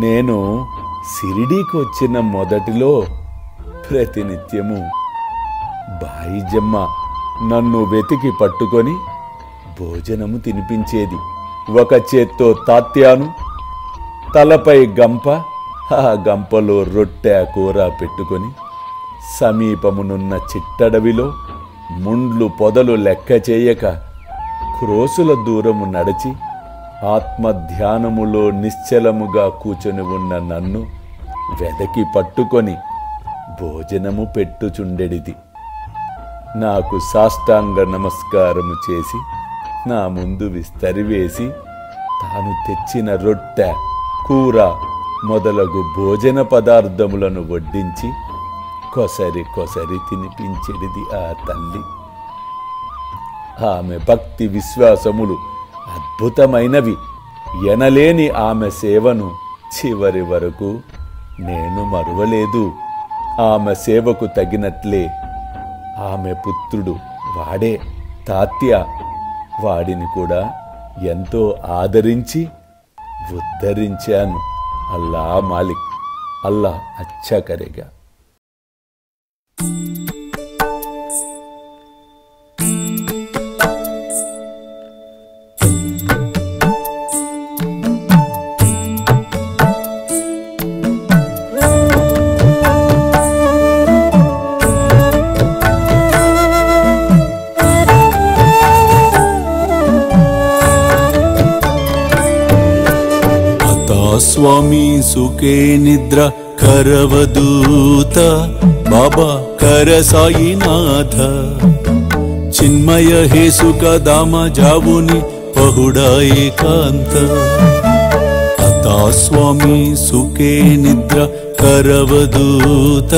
నేను షిరిడీకి వచ్చిన మొదటిలో ప్రతినిత్యము బాయిజమ్మ నన్ను వెతికి పట్టుకొని భోజనము తినిపించేది. ఒక చేత్తో తాత్యాను, తలపై గంప, ఆ గంపలో రొట్టె కూర పెట్టుకొని సమీపమునున్న చిట్టడవిలో ముండ్లు పొదలు లెక్క చేయక క్రోసుల దూరము నడిచి ఆత్మధ్యానములో నిశ్చలముగా కూర్చొని ఉన్న నన్ను వెదకి పట్టుకొని భోజనము పెట్టుచుండెడిది. నాకు సాష్టాంగ నమస్కారము చేసి నా ముందు విస్తరివేసి తాను తెచ్చిన రొట్టె కూర మొదలగు భోజన పదార్థములను వడ్డించి కొసరి కొసరి తినిపించెడిది ఆ తల్లి. ఆమె భక్తి విశ్వాసములు అద్భుతమైనవి. ఎనలేని ఆమె సేవను చివరి వరకు నేను మరువలేదు. ఆమె సేవకు తగినట్లే ఆమె పుత్రుడు వాడే తాత్య, వాడిని కూడా ఎంతో ఆదరించి ఉద్ధరించాను. అల్లా మాలిక్, అల్లా అచ్చా కరేగా. स्वामी सुखे निद्रा करवदूत बाबा कर साईनाथ चिन्मय हे सुख दाम जावुनि पहुडा एकांत अता स्वामी सुखे निद्रा करवदूत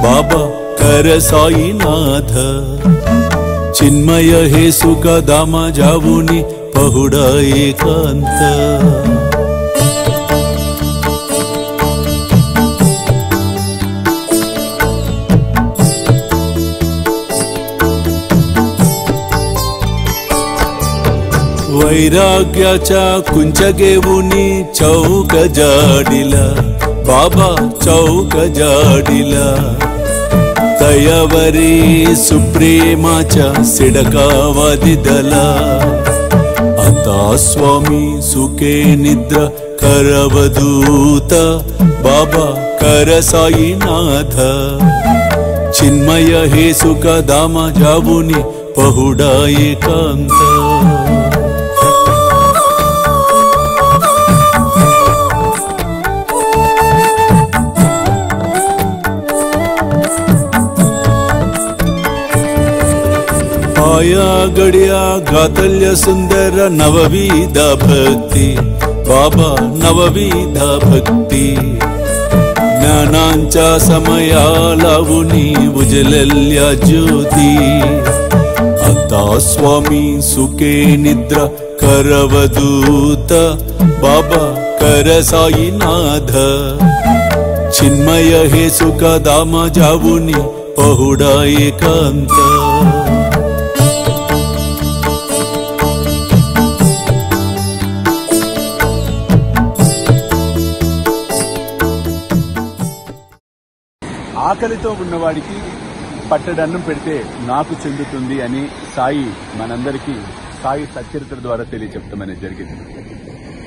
बाबा कर साईनाथ चिन्मय हे सुख दाम जावुनि पहुडा एकांत वैराग्याच्या कुंचगेवुनी चौक जाडिला बाबा चौक जाडिला दयावरी सुप्रेमाच्या सिडकावादिदला आता स्वामी सुखे निद्रा करवदूत बाबा कर साईनाथ चिन्मय हे सुख दाम जावुनि पहुडा एकांत आया गड्या गातल्य सुंदर नवविध भक्ति बाबा नवविध भक्ति ज्ञानांच्या समया लावुनी उजलल्या ज्योती आता स्वामी सुखे निद्रा करवदूत बाबा कर साईनाथ चिन्मय हे सुख दाम जावुनी पहुडा एकांत ఆకలితో ఉన్నవాడికి పట్టడన్నం పెడితే నాకు చెందుతుంది అని సాయి మనందరికీ సాయి సచ్చరిత్ర ద్వారా తెలియచెప్తాం అనేది జరిగింది.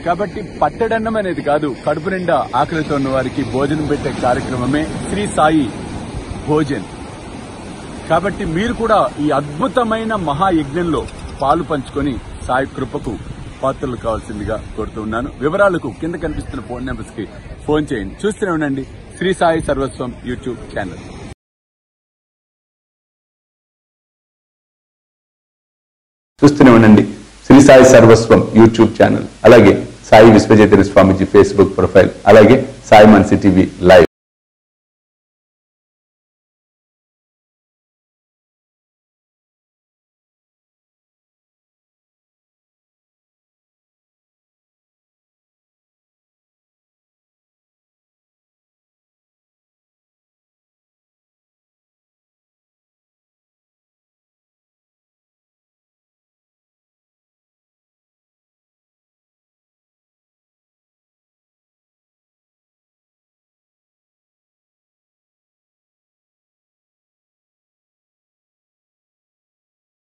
కాబట్టి పట్టడన్నం అనేది కాదు, కడుపు నిండా ఆకలితో ఉన్న వారికి భోజనం పెట్టే కార్యక్రమమే శ్రీ సాయి భోజన్. కాబట్టి మీరు కూడా ఈ అద్భుతమైన మహాయజ్ఞంలో పాలు పంచుకొని సాయి కృపకు పాత్రలు కావాల్సిందిగా కోరుతున్నాను. వివరాలకు కింద కనిపిస్తున్న ఫోన్ నెంబర్స్ కి ఫోన్ చేయండి. చూస్తూనే ఉండండి శ్రీ సాయి సర్వస్వం యూట్యూబ్ ఛానల్. చూస్తూనే ఉండండి శ్రీ సాయి సర్వస్వం యూట్యూబ్ ఛానల్, అలాగే సాయి విశ్వజేతరి స్వామిజీ ఫేస్బుక్ ప్రొఫైల్, అలాగే సాయి మనసి టీవీ లైవ్.